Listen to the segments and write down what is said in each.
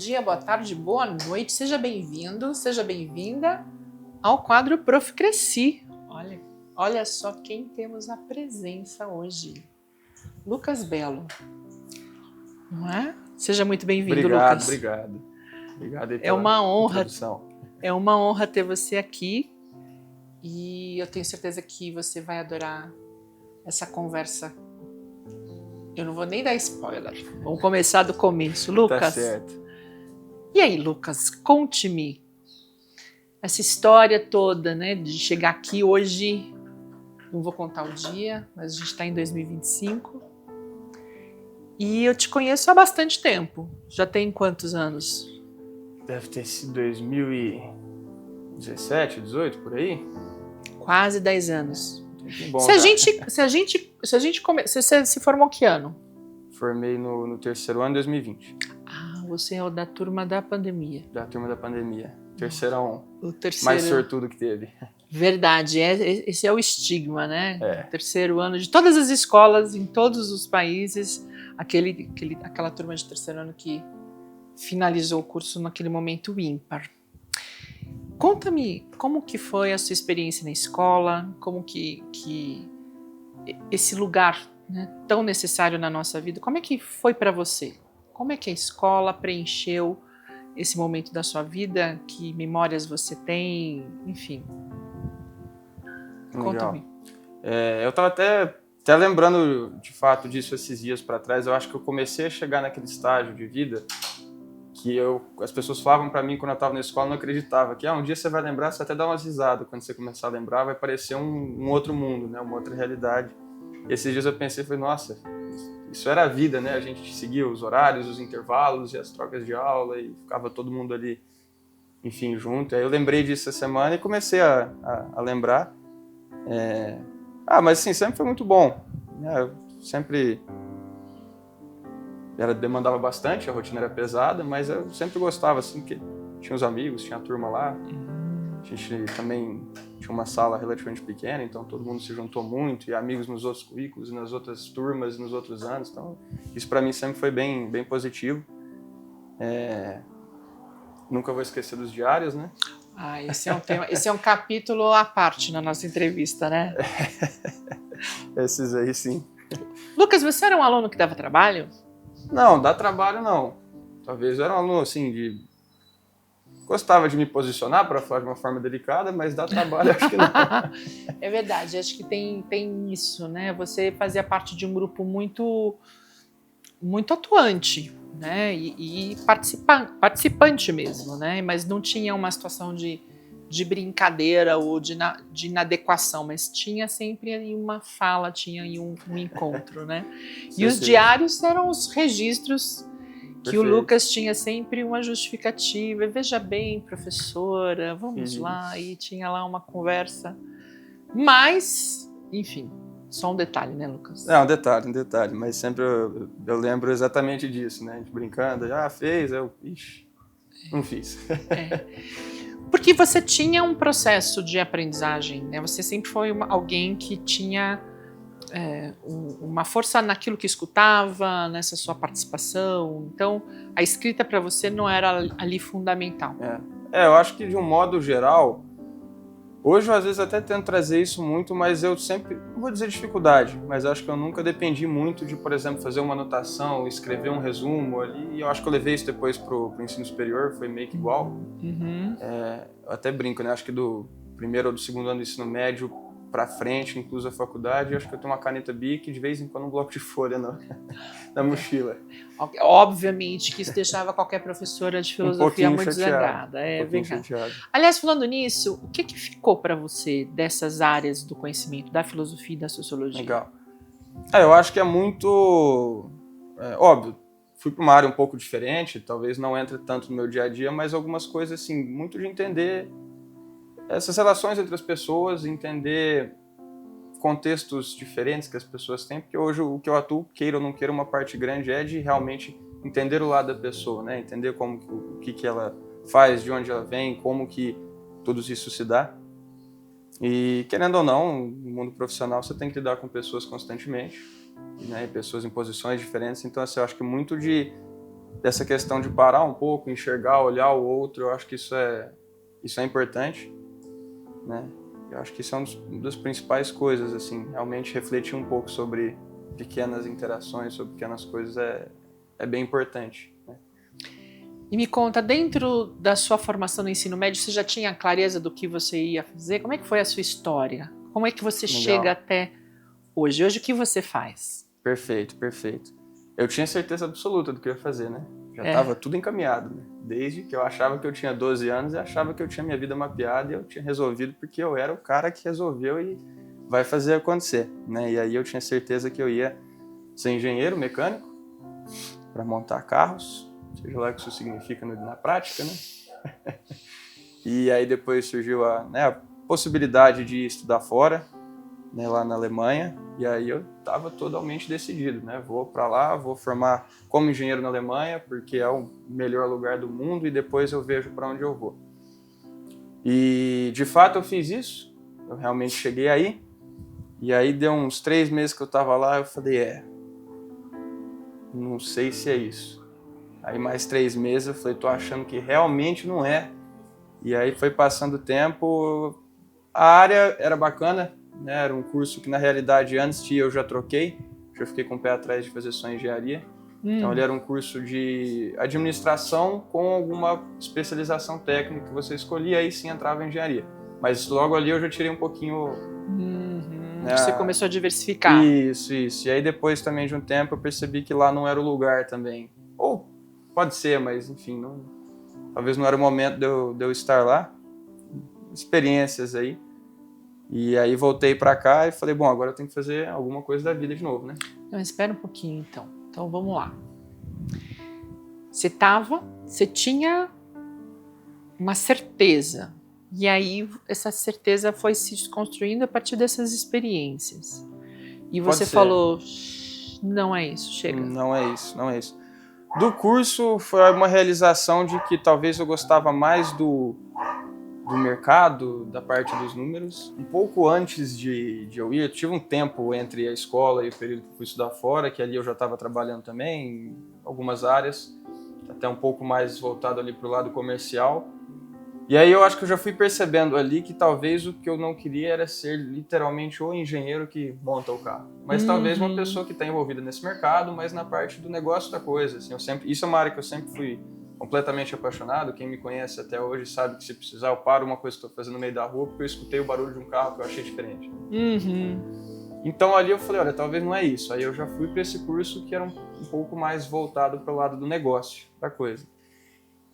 dia, boa tarde, boa noite, seja bem-vindo, seja bem-vinda ao quadro Prof. Cresci. Olha só quem temos a presença hoje. Lucas Belo. Não é? Seja muito bem-vindo, Lucas. Obrigado aí pela É uma honra, introdução. É uma honra ter você aqui e eu tenho certeza que você vai adorar essa conversa. Eu não vou nem dar spoiler. Vamos começar do começo. Lucas. Tá certo. E aí, Lucas, conte-me essa história toda, né, de chegar aqui hoje. Não vou contar o dia, mas a gente está em 2025. E eu te conheço há bastante tempo. Já tem quantos anos? Deve ter sido 2017, 18, por aí? Quase 10 anos. Bom, Você se formou que ano? Formei no terceiro ano, 2020. Ah, você é o da turma da pandemia. Da turma da pandemia. Terceirão. O terceiro. Mais sortudo que teve. Verdade, esse é o estigma, né? É. O terceiro ano de todas as escolas, em todos os países, aquela turma de terceiro ano que finalizou o curso naquele momento ímpar. Conta-me como que foi a sua experiência na escola, como que esse lugar, né, tão necessário na nossa vida, como é que foi para você? Como é que a escola preencheu esse momento da sua vida? Que memórias você tem? Enfim. Conta-me. Eu estava até lembrando de fato disso esses dias para trás. Eu acho que eu comecei a chegar naquele estágio de vida que as pessoas falavam para mim quando eu estava na escola, não acreditava que um dia você vai lembrar, você até dá umas risadas quando você começar a lembrar, vai parecer um outro mundo, né, uma outra realidade. E esses dias eu pensei, falei, nossa, isso era a vida, né? A gente seguia os horários, os intervalos e as trocas de aula e ficava todo mundo ali, enfim, junto. Aí eu lembrei disso essa semana e comecei a lembrar. Mas assim, sempre foi muito bom, né? Eu sempre demandava bastante, a rotina era pesada, mas eu sempre gostava, assim, que tinha os amigos, tinha a turma lá. A gente também tinha uma sala relativamente pequena, então todo mundo se juntou muito, e amigos nos outros currículos, nas outras turmas, nos outros anos. Então, isso para mim sempre foi bem positivo. Nunca vou esquecer dos diários, né? Esse é um tema, esse é um capítulo à parte na nossa entrevista, né? Esses aí, sim. Lucas, você era um aluno que dava trabalho? Não, dá trabalho não. Talvez eu era um aluno, assim, gostava de me posicionar, para falar de uma forma delicada, mas dá trabalho, acho que não. É verdade, acho que tem isso, né? Você fazia parte de um grupo muito atuante, né? E participante mesmo, né? Mas não tinha uma situação de brincadeira ou de inadequação, mas tinha sempre ali uma fala, tinha aí um encontro, né? E os diários eram os registros que o Lucas tinha sempre uma justificativa. Veja bem, professora, vamos lá. E tinha lá uma conversa. Mas, enfim, só um detalhe, né, Lucas? É, um detalhe. Mas sempre eu lembro exatamente disso, né? A gente brincando, fez, não fiz. Porque você tinha um processo de aprendizagem, né? Você sempre foi alguém que tinha uma força naquilo que escutava, nessa sua participação. Então, a escrita para você não era ali fundamental. Eu acho que de um modo geral, hoje eu às vezes até tento trazer isso muito, mas eu sempre, não vou dizer dificuldade, mas acho que eu nunca dependi muito de, por exemplo, fazer uma anotação, escrever um resumo ali, e eu acho que eu levei isso depois pro ensino superior, foi meio que igual. Eu até brinco, né? Acho que do primeiro ou do segundo ano do ensino médio para frente, incluso a faculdade, acho que eu tenho uma caneta Bic e de vez em quando um bloco de folha na mochila. Obviamente que isso deixava qualquer professora de filosofia muito zangada. Chateado. Aliás, falando nisso, o que ficou para você dessas áreas do conhecimento, da filosofia e da sociologia? Legal. Eu acho que é muito óbvio. Fui para uma área um pouco diferente, talvez não entre tanto no meu dia a dia, mas algumas coisas assim, muito de entender essas relações entre as pessoas, entender contextos diferentes que as pessoas têm, porque hoje o que eu atuo, queira ou não queira, uma parte grande é de realmente entender o lado da pessoa, né? Entender o que ela faz, de onde ela vem, como que tudo isso se dá. E querendo ou não, no mundo profissional você tem que lidar com pessoas constantemente, né? Pessoas em posições diferentes, então assim, eu acho que muito de dessa questão de parar um pouco, enxergar, olhar o outro, eu acho que isso é importante, né? Eu acho que isso é uma das principais coisas, assim, realmente refletir um pouco sobre pequenas interações, sobre pequenas coisas é bem importante, né? E me conta, dentro da sua formação no ensino médio, você já tinha clareza do que você ia fazer? Como é que foi a sua história? Como é que você chega até hoje? Hoje o que você faz? Perfeito, perfeito. Eu tinha certeza absoluta do que eu ia fazer, né? Já estava tudo encaminhado, né? Desde que eu achava que eu tinha 12 anos, eu achava que eu tinha minha vida mapeada e eu tinha resolvido porque eu era o cara que resolveu e vai fazer acontecer, né? E aí eu tinha certeza que eu ia ser engenheiro mecânico para montar carros, seja lá o que isso significa na prática, né? E aí depois surgiu a possibilidade de estudar fora, né, lá na Alemanha, e aí eu estava totalmente decidido, né? Vou para lá, vou formar como engenheiro na Alemanha, porque é o melhor lugar do mundo, e depois eu vejo para onde eu vou. E de fato eu fiz isso, eu realmente cheguei aí, e aí deu uns 3 meses que eu estava lá, eu falei, não sei se é isso. Aí mais 3 meses eu falei, tô achando que realmente não é. E aí foi passando o tempo, a área era bacana, né? Era um curso que na realidade antes de eu já troquei, já fiquei com o pé atrás de fazer só engenharia. Então ele era um curso de administração com alguma especialização técnica que você escolhia, aí sim entrava em engenharia. Mas logo ali eu já tirei um pouquinho... né? Você começou a diversificar. Isso. E aí depois também de um tempo eu percebi que lá não era o lugar também. Ou pode ser, mas enfim, talvez não era o momento de eu estar lá. Experiências aí. E aí voltei pra cá e falei, bom, agora eu tenho que fazer alguma coisa da vida de novo, né? Não, espera um pouquinho então. Então vamos lá. Você tinha uma certeza. E aí essa certeza foi se construindo a partir dessas experiências. E você falou, não é isso, chega. Não é isso. Do curso foi uma realização de que talvez eu gostava mais do mercado, da parte dos números. Um pouco antes de eu ir, eu tive um tempo entre a escola e o período que eu fui estudar fora, que ali eu já estava trabalhando também em algumas áreas, até um pouco mais voltado ali para o lado comercial. E aí eu acho que eu já fui percebendo ali que talvez o que eu não queria era ser literalmente o engenheiro que monta o carro. Mas talvez uma pessoa que está envolvida nesse mercado, mas na parte do negócio da coisa. Assim, isso é uma área que eu sempre fui completamente apaixonado. Quem me conhece até hoje sabe que se precisar eu paro uma coisa que estou fazendo no meio da rua porque eu escutei o barulho de um carro que eu achei diferente. Então ali eu falei, olha, talvez não é isso. Aí eu já fui para esse curso que era um pouco mais voltado para o lado do negócio da coisa.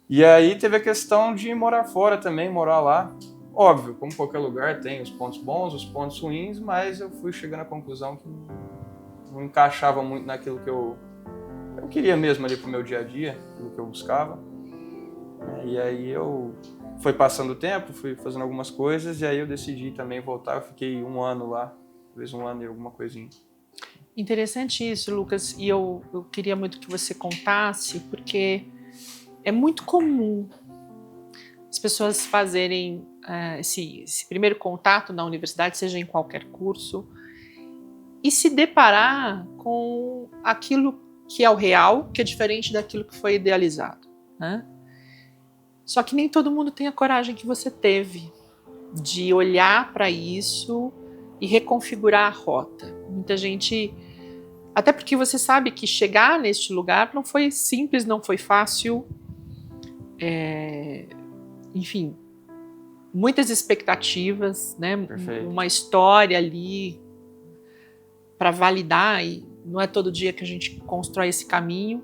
E aí teve a questão de morar fora também, morar lá. Óbvio, como qualquer lugar tem os pontos bons, os pontos ruins, mas eu fui chegando à conclusão que não encaixava muito naquilo que eu queria mesmo ali pro meu dia a dia, aquilo que eu buscava. E aí foi passando o tempo, fui fazendo algumas coisas, e aí eu decidi também voltar. Eu fiquei 1 ano lá, talvez 1 ano e alguma coisinha. Interessante isso, Lucas, e eu queria muito que você contasse, porque é muito comum as pessoas fazerem esse primeiro contato na universidade, seja em qualquer curso, e se deparar com aquilo que é o real, que é diferente daquilo que foi idealizado, né? Só que nem todo mundo tem a coragem que você teve de olhar para isso e reconfigurar a rota. Muita gente, até porque você sabe que chegar neste lugar não foi simples, não foi fácil, enfim, muitas expectativas, né? Perfeito. Uma história ali para validar, e não é todo dia que a gente constrói esse caminho,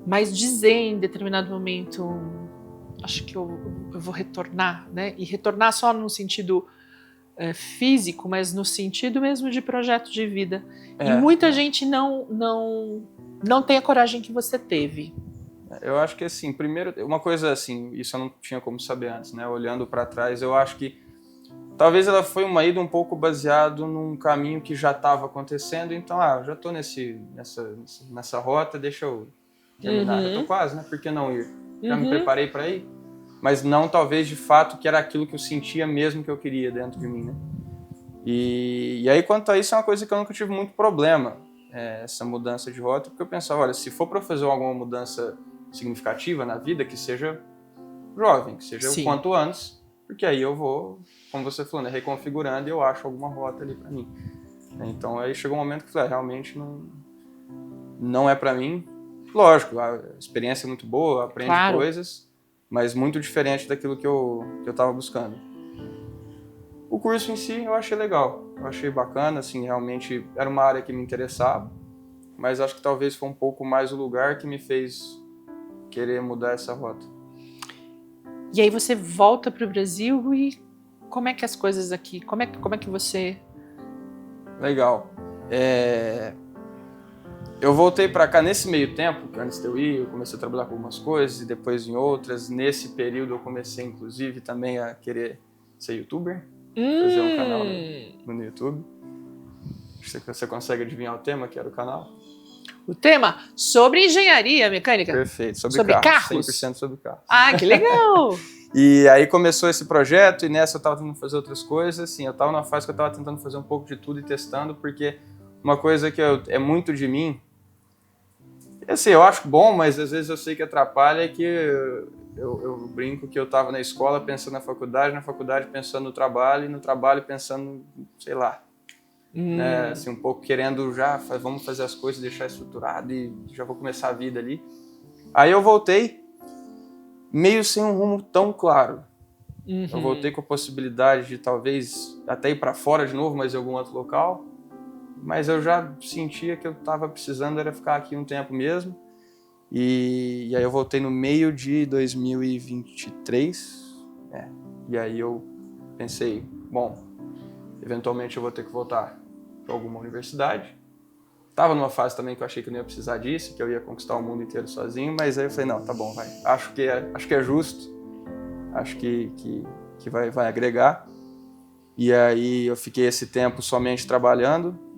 mas dizer em determinado momento, acho que eu vou retornar, né? E retornar só no sentido físico, mas no sentido mesmo de projeto de vida. E muita gente não tem a coragem que você teve. Eu acho que, assim, primeiro, uma coisa assim, isso eu não tinha como saber antes, né? Olhando para trás, eu acho que talvez ela foi uma ida um pouco baseado num caminho que já estava acontecendo, então, eu já estou nessa rota, deixa eu terminar. Já tô quase, né? Por que não ir? Já me preparei para ir, mas não talvez de fato que era aquilo que eu sentia mesmo que eu queria dentro de mim, né? E aí quanto a isso é uma coisa que eu nunca tive muito problema. essa mudança de rota, porque eu pensava, olha, se for para fazer alguma mudança significativa na vida, que seja jovem, que seja o quanto antes, porque aí eu vou, como você falou, né, reconfigurando e eu acho alguma rota ali para mim. Então aí chegou um momento que eu falei, realmente não é para mim. Lógico, a experiência é muito boa, aprende coisas, mas muito diferente daquilo que eu estava buscando. O curso em si eu achei legal, eu achei bacana, assim, realmente era uma área que me interessava, mas acho que talvez foi um pouco mais o lugar que me fez querer mudar essa rota. E aí você volta para o Brasil e como é que as coisas aqui, como é que você... Legal. Eu voltei para cá nesse meio tempo, que antes de eu ir, eu comecei a trabalhar com algumas coisas e depois em outras. Nesse período eu comecei, inclusive, também a querer ser youtuber, fazer um canal no YouTube. Acho que você consegue adivinhar o tema, que era o canal? O tema? Sobre engenharia mecânica? Perfeito, sobre carros. 100% sobre carros. Ah, que legal! E aí começou esse projeto e nessa eu estava tentando fazer outras coisas. Assim, eu estava numa fase que eu estava tentando fazer um pouco de tudo e testando, porque uma coisa que é muito de mim, assim, eu acho bom, mas às vezes eu sei que atrapalha, é que eu brinco que eu estava na escola pensando na faculdade pensando no trabalho, e no trabalho pensando, sei lá, né, assim, um pouco querendo já, vamos fazer as coisas, deixar estruturado e já vou começar a vida ali. Aí eu voltei meio sem um rumo tão claro. Eu voltei com a possibilidade de talvez até ir para fora de novo, mas em algum outro local. Mas eu já sentia que eu estava precisando era ficar aqui um tempo mesmo. E aí eu voltei no meio de 2023. E aí eu pensei, bom, eventualmente eu vou ter que voltar para alguma universidade. Estava numa fase também que eu achei que eu não ia precisar disso, que eu ia conquistar o mundo inteiro sozinho, mas aí eu falei, não, tá bom, vai. Acho que é justo, acho que vai agregar. E aí eu fiquei esse tempo somente trabalhando.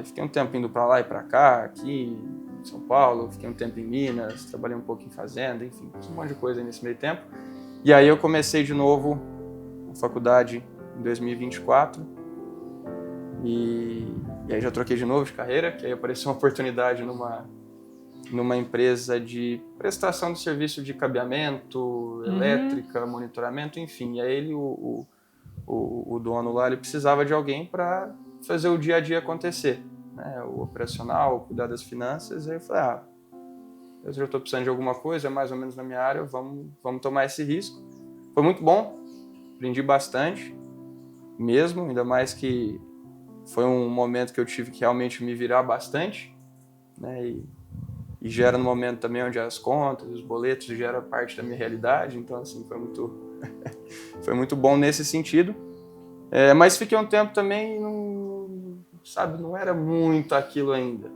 Fiquei um tempo indo para lá e para cá, aqui em São Paulo, fiquei um tempo em Minas, trabalhei um pouco em fazenda, enfim, fiz um monte de coisa nesse meio tempo. E aí eu comecei de novo a faculdade em 2024 e aí já troquei de novo de carreira, que aí apareceu uma oportunidade numa empresa de prestação de serviço de cabeamento, elétrica, monitoramento, enfim. E aí ele, o dono lá, ele precisava de alguém para fazer o dia a dia acontecer, né? O operacional, cuidar das finanças. Aí eu falei, eu já estou precisando de alguma coisa, é mais ou menos na minha área, vamos tomar esse risco. Foi muito bom, aprendi bastante mesmo, ainda mais que foi um momento que eu tive que realmente me virar bastante, né? E gera no momento também onde as contas, os boletos, gera parte da minha realidade, então assim, foi muito bom nesse sentido. Mas fiquei um tempo também, não era muito aquilo ainda.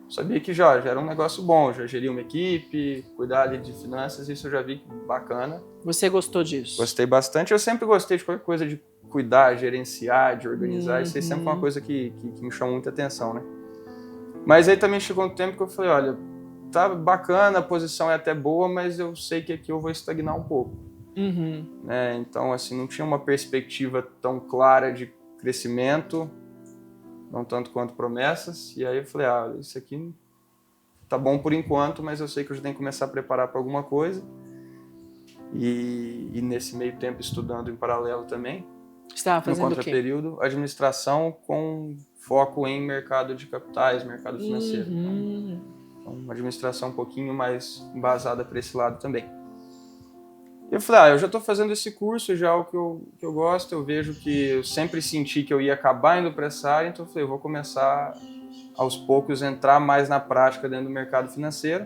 Sabia que já era um negócio bom, já geria uma equipe, cuidar ali de finanças, isso eu já vi bacana. Você gostou disso? Gostei bastante, eu sempre gostei de qualquer coisa de cuidar, gerenciar, de organizar, isso aí sempre foi uma coisa que me chamou muita atenção, né? Mas aí também chegou um tempo que eu falei, olha, tá bacana, a posição é até boa, mas eu sei que aqui eu vou estagnar um pouco. Né? Então, assim, não tinha uma perspectiva tão clara de crescimento, não tanto quanto promessas, e aí eu falei, isso aqui tá bom por enquanto, mas eu sei que eu já tenho que começar a preparar para alguma coisa, e nesse meio tempo estudando em paralelo também. Você estava fazendo no contraperíodo, administração com foco em mercado de capitais, mercado financeiro. Então, uma administração um pouquinho mais embasada para esse lado também. Eu falei, eu já estou fazendo esse curso, já é o que eu gosto, eu vejo que eu sempre senti que eu ia acabar indo para essa área, então eu falei, eu vou começar aos poucos a entrar mais na prática dentro do mercado financeiro.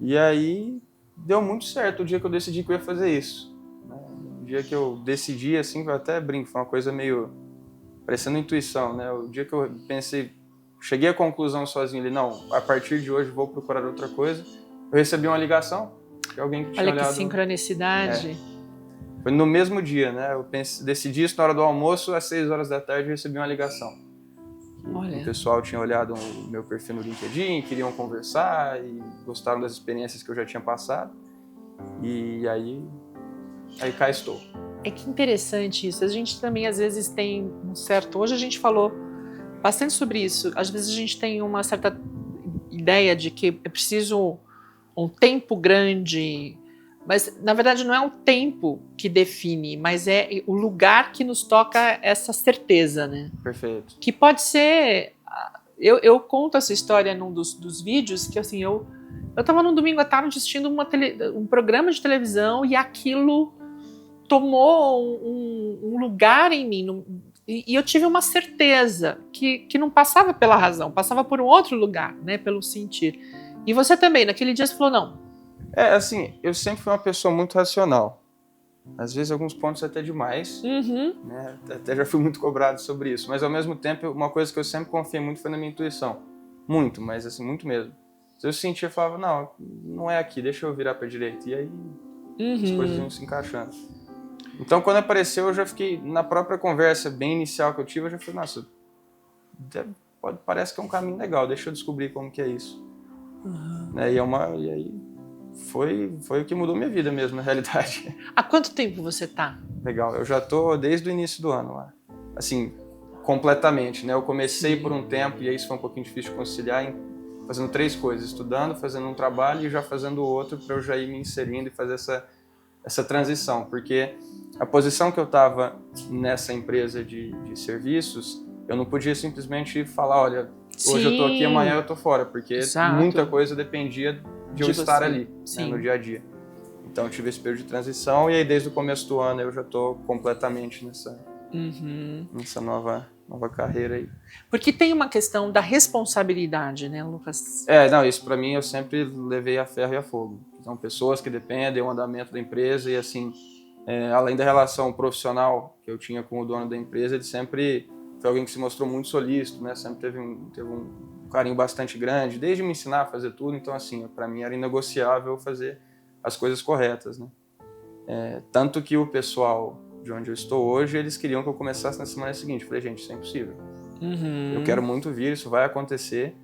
E aí deu muito certo o dia que eu decidi que eu ia fazer isso. O dia que eu decidi, assim, eu até brinco, foi uma coisa meio parecendo intuição, né? O dia que eu pensei, cheguei à conclusão sozinho ali, não, a partir de hoje vou procurar outra coisa, eu recebi uma ligação de alguém que tinha olhado... Olha que sincronicidade. Foi no mesmo dia, né? Eu decidi isso na hora do almoço, às 6 horas da tarde eu recebi uma ligação. O pessoal tinha olhado o meu perfil no LinkedIn, queriam conversar e gostaram das experiências que eu já tinha passado. E aí cá estou. É que interessante isso. A gente também às vezes tem um certo... Hoje a gente falou bastante sobre isso. Às vezes a gente tem uma certa ideia de que é preciso um tempo grande, mas na verdade não é o tempo que define, mas é o lugar que nos toca essa certeza, né? Perfeito. Que pode ser... Eu conto essa história num dos vídeos, que assim, eu estava num domingo à tarde assistindo um programa de televisão e aquilo tomou um lugar em mim, e eu tive uma certeza que não passava pela razão, passava por um outro lugar, né, pelo sentir. E você também, naquele dia você falou, não. Assim, eu sempre fui uma pessoa muito racional. Às vezes alguns pontos até demais, né? Até já fui muito cobrado sobre isso, mas ao mesmo tempo uma coisa que eu sempre confiei muito foi na minha intuição, muito, mas assim, muito mesmo. Se eu sentia, eu falava, não é aqui, deixa eu virar para direita, e aí as coisas iam se encaixando. Então quando apareceu eu já fiquei, na própria conversa bem inicial que eu tive, eu já falei, nossa, parece que é um caminho legal, deixa eu descobrir como que é isso. Né? E aí foi o que mudou minha vida mesmo, na realidade. Há quanto tempo você tá? Legal, eu já tô desde o início do ano lá. Assim, completamente, né? Eu comecei por um tempo, e aí isso foi um pouquinho difícil de conciliar, fazendo 3 coisas, estudando, fazendo um trabalho e já fazendo outro, para eu já ir me inserindo e fazer essa transição. Porque a posição que eu estava nessa empresa de serviços, eu não podia simplesmente falar, olha, hoje eu tô aqui, amanhã eu tô fora, porque muita coisa dependia de eu estar ali, né, no dia a dia. Então eu tive esse período de transição e aí desde o começo do ano eu já estou completamente nessa nova carreira aí. Porque tem uma questão da responsabilidade, né, Lucas? Isso para mim eu sempre levei a ferro e a fogo. São pessoas que dependem do andamento da empresa e assim, além da relação profissional que eu tinha com o dono da empresa, ele sempre foi alguém que se mostrou muito solícito, né? Sempre teve um carinho bastante grande, desde me ensinar a fazer tudo. Então assim, para mim era inegociável fazer as coisas corretas, né? Tanto que o pessoal de onde eu estou hoje, eles queriam que eu começasse na semana seguinte. Eu falei, gente, isso é impossível. Eu quero muito vir, isso vai acontecer,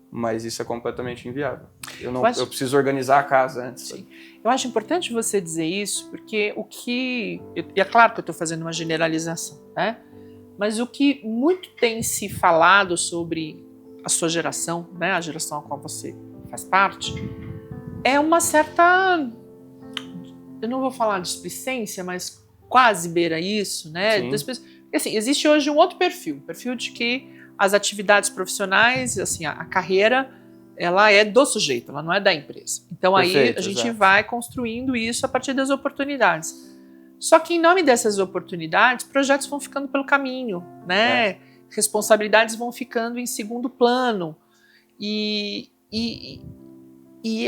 mas isso é completamente inviável. Eu preciso organizar a casa antes. Sim. Eu acho importante você dizer isso, porque e é claro que eu estou fazendo uma generalização, né? Mas o que muito tem se falado sobre a sua geração, né, a geração a qual você faz parte, é uma certa, eu não vou falar displicência, mas quase beira isso, né? Assim, existe hoje um outro perfil de que as atividades profissionais, assim, a carreira, ela é do sujeito, ela não é da empresa. Então aí a gente vai construindo isso a partir das oportunidades. Só que em nome dessas oportunidades, projetos vão ficando pelo caminho, né? Responsabilidades vão ficando em segundo plano. E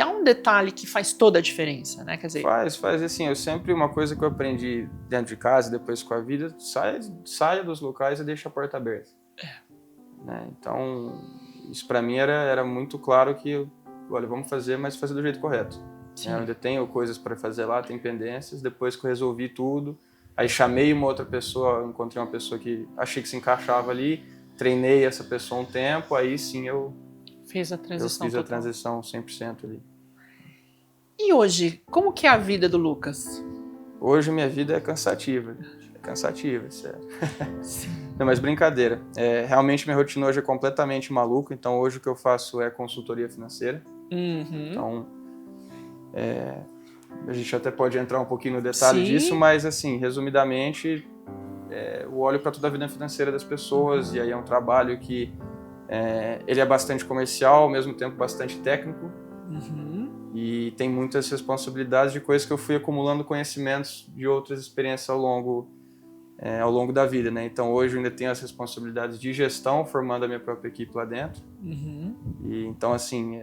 há um detalhe que faz toda a diferença, né? Quer dizer, faz assim, uma coisa que eu aprendi dentro de casa e depois com a vida, saia dos locais e deixa a porta aberta. Né? Então, isso para mim era muito claro que, olha, vamos fazer, mas fazer do jeito correto. Eu ainda tenho coisas para fazer lá, tem pendências, depois que eu resolvi tudo, aí chamei uma outra pessoa, encontrei uma pessoa que achei que se encaixava ali, treinei essa pessoa um tempo, aí sim eu fiz a transição. Eu fiz a transição 100% ali. E hoje, como que é a vida do Lucas? Hoje minha vida é cansativa, sério. Não, mas brincadeira. Realmente minha rotina hoje é completamente maluca, então hoje o que eu faço é consultoria financeira. Então, a gente até pode entrar um pouquinho no detalhe disso, mas assim, resumidamente, eu olho para toda a vida financeira das pessoas e aí é um trabalho que ele é bastante comercial, ao mesmo tempo bastante técnico e tem muitas responsabilidades de coisas que eu fui acumulando conhecimentos de outras experiências ao longo da vida, né? Então hoje eu ainda tenho as responsabilidades de gestão, formando a minha própria equipe lá dentro. E então assim,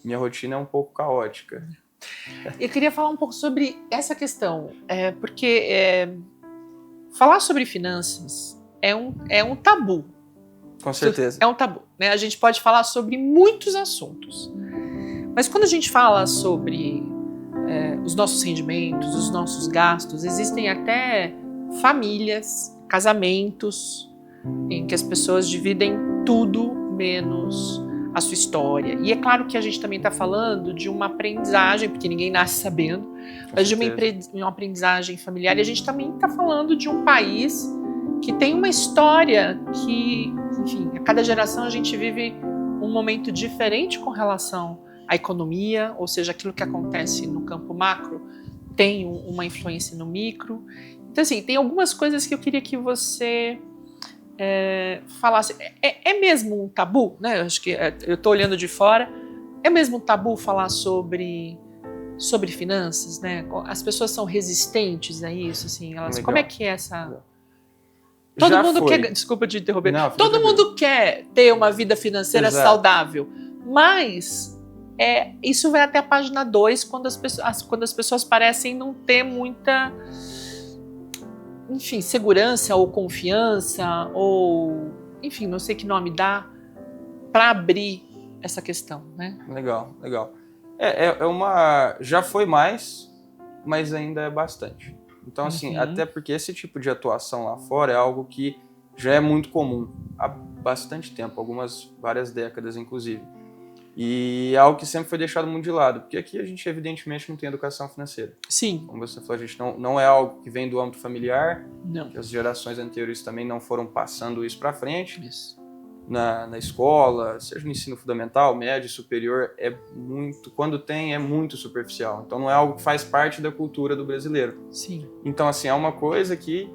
minha rotina é um pouco caótica. Eu queria falar um pouco sobre essa questão, porque falar sobre finanças é um tabu. Com certeza. É um tabu, né? A gente pode falar sobre muitos assuntos, mas quando a gente fala sobre os nossos rendimentos, os nossos gastos, existem até famílias, casamentos, em que as pessoas dividem tudo menos a sua história. E é claro que a gente também está falando de uma aprendizagem, porque ninguém nasce sabendo, mas de uma aprendizagem familiar. E a gente também está falando de um país que tem uma história que, enfim, a cada geração a gente vive um momento diferente com relação à economia, ou seja, aquilo que acontece no campo macro tem uma influência no micro. Então, assim, tem algumas coisas que eu queria que você falasse. É mesmo um tabu, né? Eu acho que eu estou olhando de fora. É mesmo um tabu falar sobre finanças, né? As pessoas são resistentes a isso, assim. Como é que é essa... Todo Já mundo foi. quer... Desculpa te interromper. Não, Todo mundo quer ter uma vida financeira Exato. saudável, mas isso vai até a página 2, quando as pessoas parecem não ter muita, enfim, segurança ou confiança, ou, enfim, não sei que nome dá, para abrir essa questão, né? Legal. Já foi mais, mas ainda é bastante. Então, assim, até porque esse tipo de atuação lá fora é algo que já é muito comum há bastante tempo, várias décadas, inclusive. E é algo que sempre foi deixado muito de lado, porque aqui a gente, evidentemente, não tem educação financeira. Sim. Como você falou, a gente não é algo que vem do âmbito familiar, Não. que as gerações anteriores também não foram passando isso para frente. Isso. Na escola, seja no ensino fundamental, médio, superior, quando tem, é muito superficial. Então não é algo que faz parte da cultura do brasileiro. Sim. Então, assim, é uma coisa que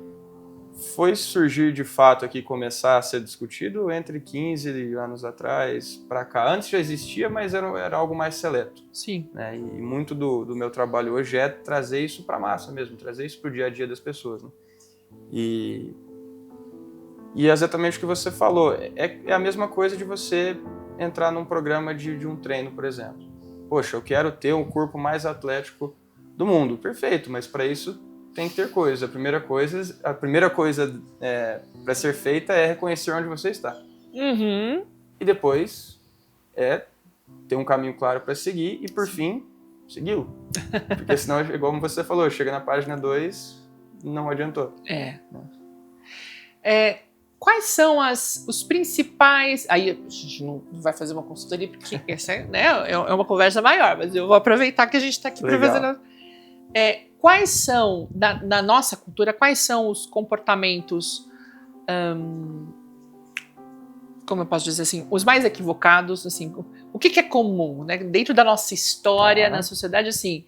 foi surgir de fato aqui, começar a ser discutido entre 15 anos atrás para cá. Antes já existia, mas era algo mais seleto. Sim. Né? E muito do meu trabalho hoje é trazer isso para a massa mesmo, trazer isso para o dia a dia das pessoas. Né? E é exatamente o que você falou. É a mesma coisa de você entrar num programa de um treino, por exemplo. Poxa, eu quero ter o corpo mais atlético do mundo. Perfeito, mas para isso tem que ter coisas. A primeira coisa para ser feita é reconhecer onde você está. Uhum. E depois ter um caminho claro para seguir e, por fim, segui-lo. Porque senão, igual você falou, chega na página 2, não adiantou. Quais são os principais... Aí a gente não vai fazer uma consultoria, porque essa é uma conversa maior, mas eu vou aproveitar que a gente está aqui para fazer... Quais são, na nossa cultura, quais são os comportamentos, como eu posso dizer assim, os mais equivocados, assim, o que é comum, né? Dentro da nossa história, na sociedade, assim,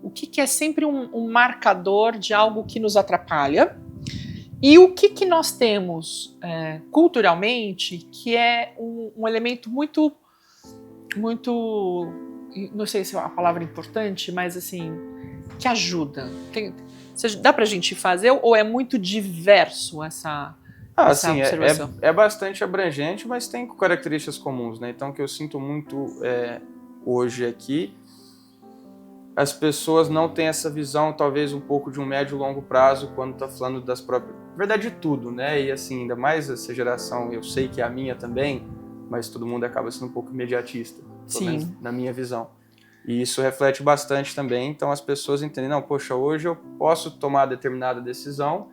o que é sempre um marcador de algo que nos atrapalha? E o que nós temos culturalmente que é um elemento muito, muito, não sei se é uma palavra importante, mas assim, que ajuda? Dá pra gente fazer ou é muito diverso essa observação? É bastante abrangente, mas tem características comuns, né? Então, o que eu sinto muito hoje aqui, as pessoas não têm essa visão, talvez, um pouco de um médio e longo prazo quando está falando das próprias... Na verdade, de tudo, né? E assim, ainda mais essa geração, eu sei que é a minha também, mas todo mundo acaba sendo um pouco imediatista, pelo menos na minha visão. E isso reflete bastante também, então as pessoas entendem, não, poxa, hoje eu posso tomar determinada decisão,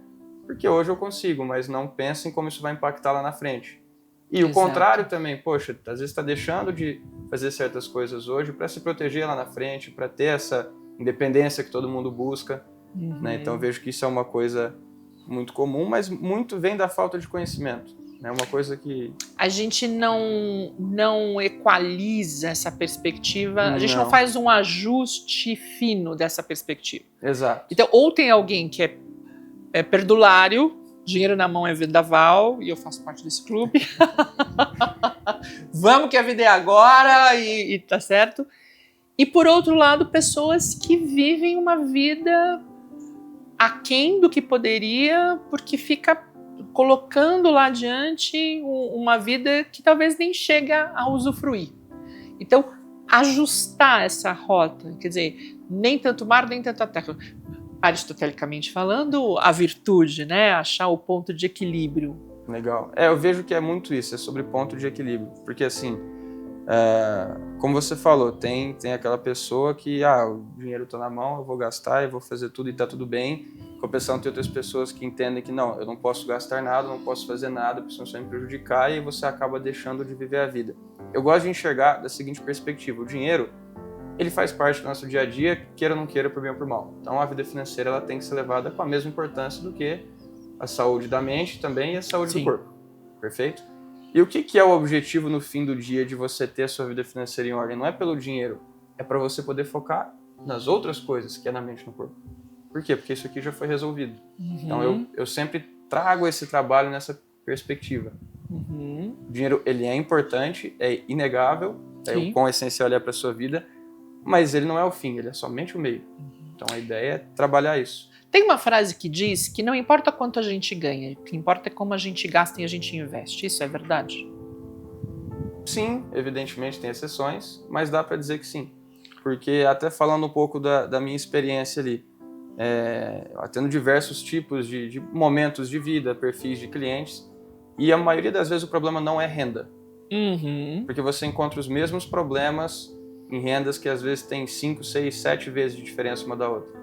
porque hoje eu consigo, mas não pensem como isso vai impactar lá na frente. E o contrário também, poxa, às vezes está deixando de fazer certas coisas hoje para se proteger lá na frente, para ter essa independência que todo mundo busca. Né? Então eu vejo que isso é uma coisa muito comum, mas muito vem da falta de conhecimento. É uma coisa que... A gente não equaliza essa perspectiva, a gente não faz um ajuste fino dessa perspectiva. Exato. Então, ou tem alguém que é perdulário, dinheiro na mão é vendaval, e eu faço parte desse clube. Vamos que a vida é agora, e tá certo. E por outro lado, pessoas que vivem uma vida aquém do que poderia, porque fica colocando lá adiante uma vida que talvez nem chega a usufruir. Então, ajustar essa rota, quer dizer, nem tanto mar, nem tanto a terra. Aristotelicamente falando, a virtude, né? Achar o ponto de equilíbrio. Legal. Eu vejo que é muito isso, é sobre ponto de equilíbrio. Porque assim, como você falou, tem aquela pessoa que, o dinheiro está na mão, eu vou gastar, eu vou fazer tudo e está tudo bem. Com a pessoa, tem outras pessoas que entendem que não, eu não posso gastar nada, não posso fazer nada, preciso só me prejudicar, e você acaba deixando de viver a vida. Eu gosto de enxergar da seguinte perspectiva: o dinheiro, ele faz parte do nosso dia a dia, queira ou não queira, por bem ou por mal. Então a vida financeira ela tem que ser levada com a mesma importância do que a saúde da mente também e a saúde Sim. do corpo. Perfeito? E o que é o objetivo no fim do dia de você ter a sua vida financeira em ordem? Não é pelo dinheiro, é para você poder focar nas outras coisas que é na mente e no corpo. Por quê? Porque isso aqui já foi resolvido. Então eu sempre trago esse trabalho nessa perspectiva. O dinheiro, ele é importante, é inegável, é o quão essencial ele é para a sua vida, mas ele não é o fim, ele é somente o meio. Então a ideia é trabalhar isso. Tem uma frase que diz que não importa quanto a gente ganha, o que importa é como a gente gasta e a gente investe. Isso é verdade? Sim, evidentemente tem exceções, mas dá para dizer que sim. Porque até falando um pouco da minha experiência ali, tendo diversos tipos de momentos de vida, perfis de clientes, e a maioria das vezes o problema não é renda. Porque você encontra os mesmos problemas em rendas que às vezes tem 5, 6, 7 vezes de diferença uma da outra.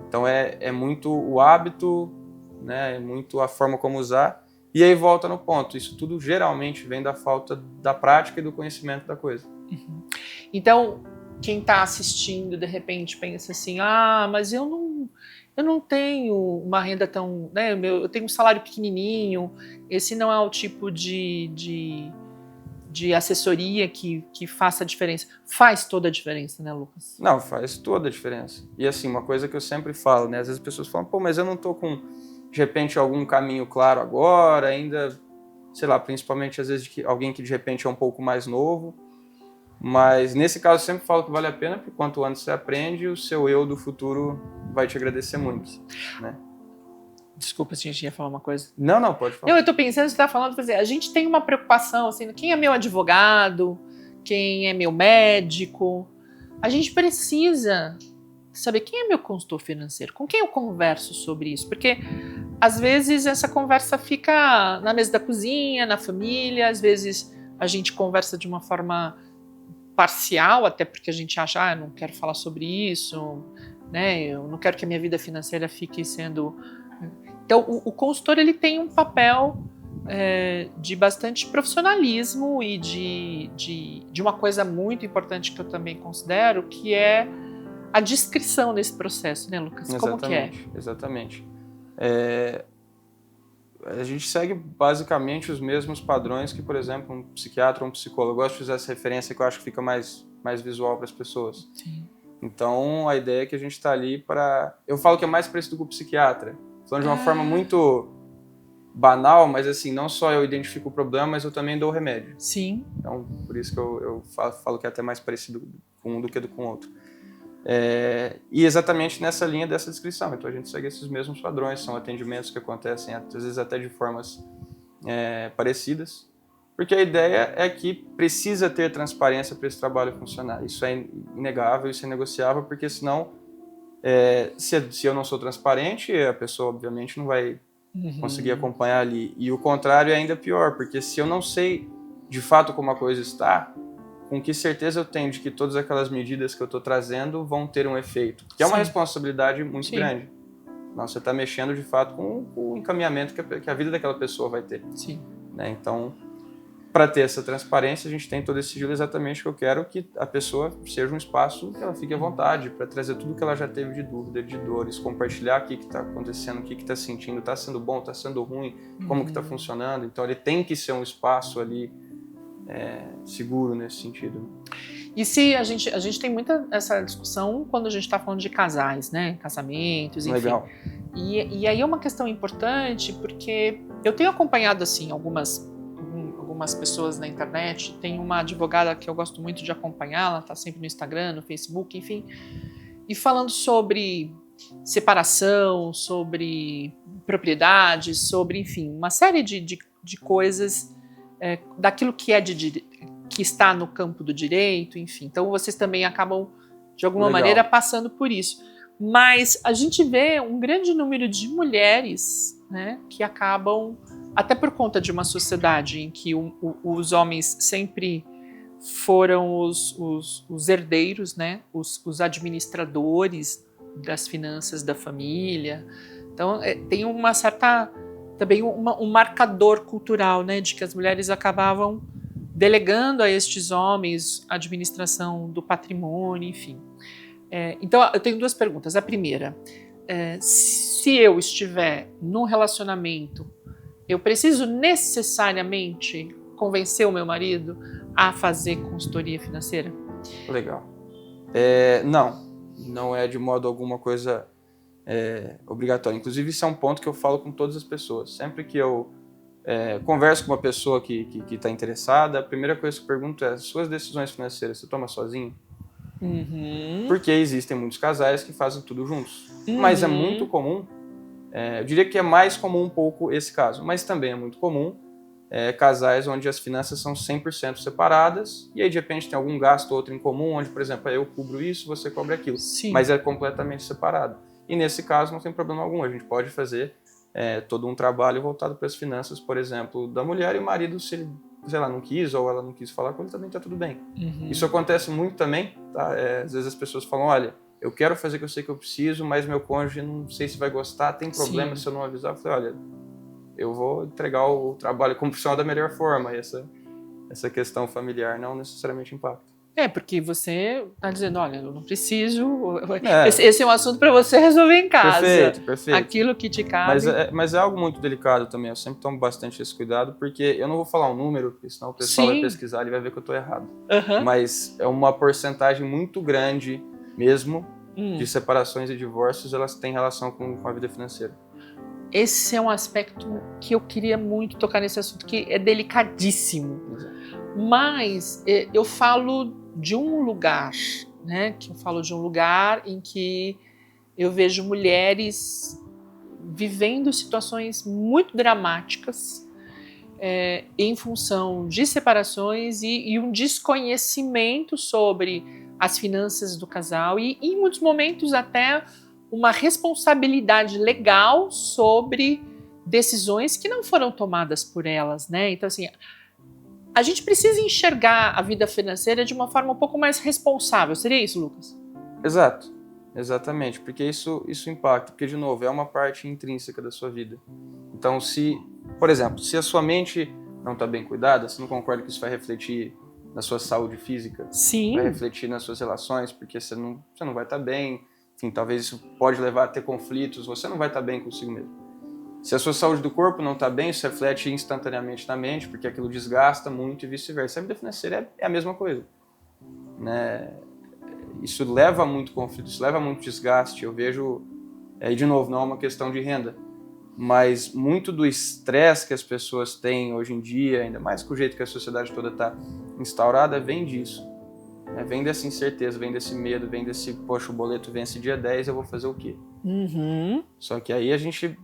Então é muito o hábito, né, é muito a forma como usar, e aí volta no ponto, isso tudo geralmente vem da falta da prática e do conhecimento da coisa. Então, quem está assistindo, de repente, pensa assim, mas eu não tenho uma renda tão... né, eu tenho um salário pequenininho, esse não é o tipo de assessoria que faça a diferença. Faz toda a diferença, né, Lucas? Não, faz toda a diferença. E assim, uma coisa que eu sempre falo, né, às vezes as pessoas falam, pô, mas eu não tô com, de repente, algum caminho claro agora, ainda, sei lá, principalmente às vezes alguém que de repente é um pouco mais novo. Mas nesse caso eu sempre falo que vale a pena, porque quanto antes você aprende, o seu eu do futuro vai te agradecer muito, né? Desculpa se a gente ia falar uma coisa. Não, pode falar. Não, eu tô pensando, você tá falando, a gente tem uma preocupação, assim, quem é meu advogado, quem é meu médico. A gente precisa saber quem é meu consultor financeiro, com quem eu converso sobre isso, porque às vezes essa conversa fica na mesa da cozinha, na família, às vezes a gente conversa de uma forma parcial, até porque a gente acha, eu não quero falar sobre isso, né? Eu não quero que a minha vida financeira fique sendo... Então, o consultor, ele tem um papel de bastante profissionalismo e de uma coisa muito importante que eu também considero, que é a descrição desse processo, né, Lucas? Como que é? Exatamente. A gente segue basicamente os mesmos padrões que, por exemplo, um psiquiatra ou um psicólogo. Eu gosto de usar essa referência que eu acho que fica mais visual para as pessoas. Sim. Então, a ideia é que a gente está ali para... Eu falo que é mais parecido com o psiquiatra. Falando de uma forma muito banal, mas assim, não só eu identifico o problema, mas eu também dou o remédio. Sim. Então, por isso que eu falo que é até mais parecido com um do que com o outro. E exatamente nessa linha dessa descrição. Então a gente segue esses mesmos padrões, são atendimentos que acontecem às vezes até de formas parecidas, porque a ideia é que precisa ter transparência para esse trabalho funcionar. Isso é inegável, isso é negociável, porque senão, se eu não sou transparente, a pessoa obviamente não vai conseguir acompanhar ali. E o contrário é ainda pior, porque se eu não sei de fato como a coisa está, com que certeza eu tenho de que todas aquelas medidas que eu estou trazendo vão ter um efeito? Que é uma responsabilidade muito grande. Não, você está mexendo de fato com o encaminhamento que a vida daquela pessoa vai ter. Sim. Né? Então, para ter essa transparência, a gente tem todo esse sigilo exatamente que eu quero que a pessoa seja um espaço que ela fique à vontade, para trazer tudo que ela já teve de dúvida, de dores, compartilhar o que está acontecendo, o que está sentindo, está sendo bom, está sendo ruim, como que está funcionando. Então, ele tem que ser um espaço ali seguro nesse sentido. E se a gente tem muita essa discussão quando a gente está falando de casais, né? Casamentos, enfim. Legal. E aí é uma questão importante, porque eu tenho acompanhado assim algumas pessoas na internet. Tem uma advogada que eu gosto muito de acompanhar, ela está sempre no Instagram, no Facebook, enfim, e falando sobre separação, sobre propriedade, sobre, enfim, uma série de coisas daquilo que que está no campo do direito, enfim. Então vocês também acabam, de alguma maneira, passando por isso. Mas a gente vê um grande número de mulheres, né, que acabam, até por conta de uma sociedade em que os homens sempre foram os herdeiros, né, os administradores das finanças da família. Então tem uma certa, também um marcador cultural, né, de que as mulheres acabavam delegando a estes homens a administração do patrimônio, enfim. Então, eu tenho duas perguntas. A primeira, se se eu estiver num relacionamento, eu preciso necessariamente convencer o meu marido a fazer consultoria financeira? Legal. Não é de modo alguma coisa obrigatória. Inclusive, isso é um ponto que eu falo com todas as pessoas. Sempre que eu converso com uma pessoa que está interessada, a primeira coisa que eu pergunto é: suas decisões financeiras você toma sozinho? Porque existem muitos casais que fazem tudo juntos. Mas é muito comum, eu diria que é mais comum um pouco esse caso, mas também é muito comum casais onde as finanças são 100% separadas e aí de repente tem algum gasto ou outro em comum, onde, por exemplo, eu cubro isso, você cobre aquilo. Sim. Mas é completamente separado. E nesse caso não tem problema algum, a gente pode fazer todo um trabalho voltado para as finanças, por exemplo, da mulher, e o marido, se ele, sei lá, não quis ou ela não quis falar com ele, também está tudo bem. Isso acontece muito também, tá? Às vezes as pessoas falam: olha, eu quero fazer o que eu sei que eu preciso, mas meu cônjuge não sei se vai gostar, tem problema se eu não avisar. Eu falei: olha, eu vou entregar o trabalho como profissional da melhor forma, e essa questão familiar não necessariamente impacta. Porque você está dizendo: olha, eu não preciso, esse é um assunto para você resolver em casa. Perfeito. Aquilo que te cabe. Mas é algo muito delicado também, eu sempre tomo bastante esse cuidado, porque eu não vou falar um número, porque senão o pessoal vai pesquisar e vai ver que eu estou errado. Mas é uma porcentagem muito grande mesmo de separações e divórcios, elas têm relação com a vida financeira. Esse é um aspecto que eu queria muito tocar nesse assunto, que é delicadíssimo. Mas eu falo de um lugar, né? Que eu falo de um lugar em que eu vejo mulheres vivendo situações muito dramáticas em função de separações e um desconhecimento sobre as finanças do casal e, em muitos momentos, até uma responsabilidade legal sobre decisões que não foram tomadas por elas, né? Então, assim, a gente precisa enxergar a vida financeira de uma forma um pouco mais responsável. Seria isso, Lucas? Exatamente, porque isso impacta, porque, de novo, é uma parte intrínseca da sua vida. Então, por exemplo, se a sua mente não está bem cuidada, você não concorda que isso vai refletir na sua saúde física? Sim. Vai refletir nas suas relações, porque você não vai estar bem. Enfim, talvez isso pode levar a ter conflitos, você não vai estar bem consigo mesmo. Se a sua saúde do corpo não está bem, isso reflete instantaneamente na mente, porque aquilo desgasta muito e vice-versa. A vida financeira é a mesma coisa, né? Isso leva muito conflito, isso leva muito desgaste. Eu vejo, e de novo, não é uma questão de renda, mas muito do estresse que as pessoas têm hoje em dia, ainda mais com o jeito que a sociedade toda está instaurada, vem disso. Vem dessa incerteza, vem desse medo, vem desse: poxa, o boleto vence dia 10, eu vou fazer o quê? Só que aí a gente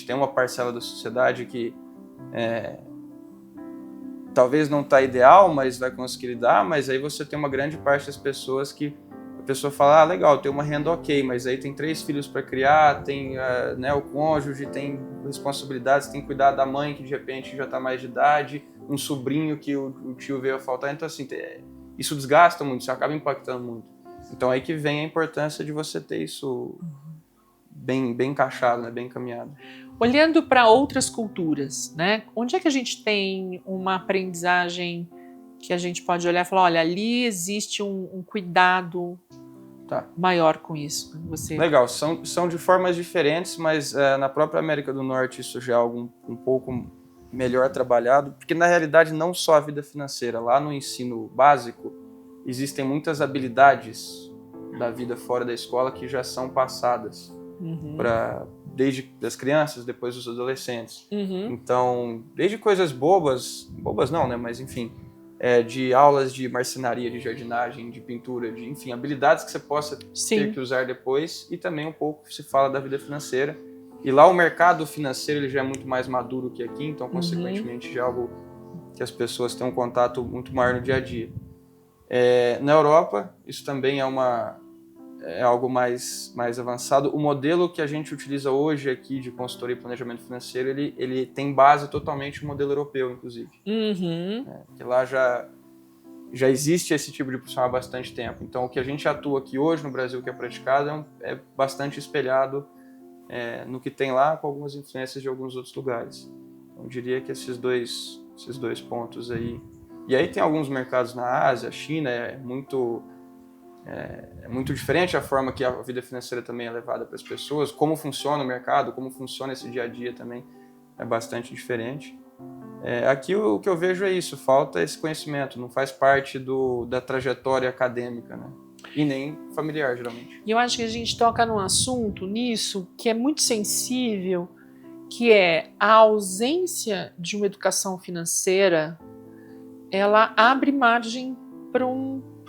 tem uma parcela da sociedade que talvez não está ideal, mas vai conseguir lidar, mas aí você tem uma grande parte das pessoas que a pessoa fala: legal, tem uma renda ok, mas aí tem 3 filhos para criar, tem o cônjuge, tem responsabilidades, tem que cuidar da mãe que de repente já está mais de idade, um sobrinho que o tio veio a faltar, então assim, isso desgasta muito, isso acaba impactando muito. Então aí que vem a importância de você ter isso bem encaixado, né, bem encaminhado. Olhando para outras culturas, né? Onde é que a gente tem uma aprendizagem que a gente pode olhar e falar: olha, ali existe um cuidado maior com isso? Legal, são de formas diferentes, mas na própria América do Norte isso já é algo um pouco melhor trabalhado, porque na realidade não só a vida financeira, lá no ensino básico existem muitas habilidades da vida fora da escola que já são passadas desde as crianças, depois dos adolescentes. Então, desde coisas bobas não, né? Mas enfim, de aulas de marcenaria, de jardinagem, de pintura, enfim, habilidades que você possa ter que usar depois, e também um pouco se fala da vida financeira. E lá o mercado financeiro ele já é muito mais maduro que aqui, então consequentemente já é algo que as pessoas têm um contato muito maior no dia a dia. Na Europa, isso também é algo mais avançado. O modelo que a gente utiliza hoje aqui de consultoria e planejamento financeiro, ele tem base totalmente no modelo europeu, inclusive. Que lá já existe esse tipo de profissional há bastante tempo. Então, o que a gente atua aqui hoje no Brasil, que é praticado, é bastante espelhado no que tem lá, com algumas influências de alguns outros lugares. Então, eu diria que esses dois pontos aí. E aí tem alguns mercados na Ásia, a China é muito É muito diferente a forma que a vida financeira também é levada para as pessoas, como funciona o mercado, como funciona esse dia a dia também é bastante diferente. Aqui o que eu vejo é isso, falta esse conhecimento, não faz parte da trajetória acadêmica, né? E nem familiar, geralmente. E eu acho que a gente toca num assunto nisso que é muito sensível, que é a ausência de uma educação financeira, ela abre margem para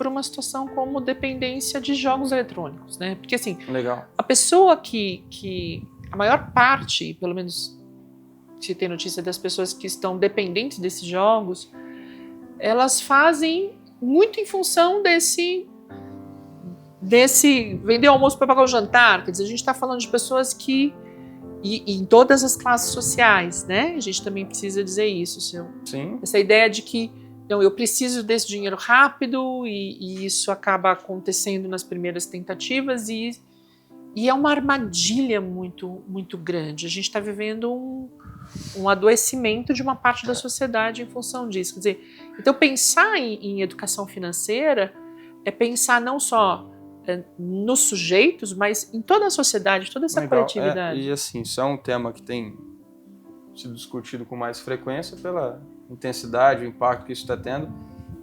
uma situação como dependência de jogos eletrônicos, né? Porque assim, Legal. a pessoa que a maior parte, pelo menos se tem notícia das pessoas que estão dependentes desses jogos, elas fazem muito em função desse vender almoço para pagar o jantar. Quer dizer, a gente está falando de pessoas que e em todas as classes sociais, né? A gente também precisa dizer isso. Sim. Essa ideia de que não, eu preciso desse dinheiro rápido e isso acaba acontecendo nas primeiras tentativas e é uma armadilha muito, muito grande. A gente está vivendo um adoecimento de uma parte da sociedade em função disso. Quer dizer, então pensar em educação financeira é pensar não só nos sujeitos, mas em toda a sociedade, toda essa coletividade. E assim, isso é um tema que tem sido discutido com mais frequência pela intensidade, o impacto que isso está tendo.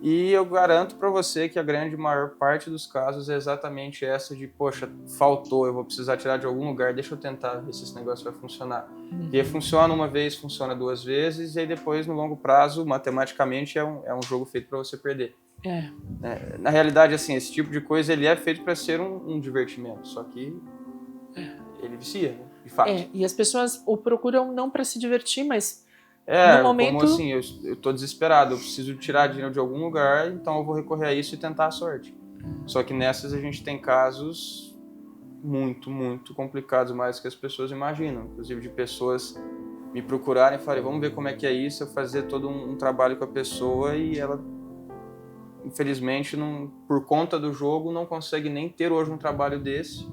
E eu garanto para você que a grande maior parte dos casos é exatamente essa de, poxa, faltou, eu vou precisar tirar de algum lugar, deixa eu tentar ver se esse negócio vai funcionar. E aí funciona uma vez, funciona duas vezes, e aí depois, no longo prazo, matematicamente, é um jogo feito para você perder. Na realidade, assim, esse tipo de coisa ele é feito para ser um divertimento, só que ele vicia, né? De fato. E as pessoas o procuram não para se divertir, mas no momento... como assim, eu tô desesperado, eu preciso tirar dinheiro de algum lugar, então eu vou recorrer a isso e tentar a sorte. Só que nessas a gente tem casos muito, muito complicados, mais do que as pessoas imaginam. Inclusive de pessoas me procurarem e falarem, vamos ver como é que é isso, eu fazer todo um trabalho com a pessoa e ela, infelizmente, por conta do jogo, não consegue nem ter hoje um trabalho desse,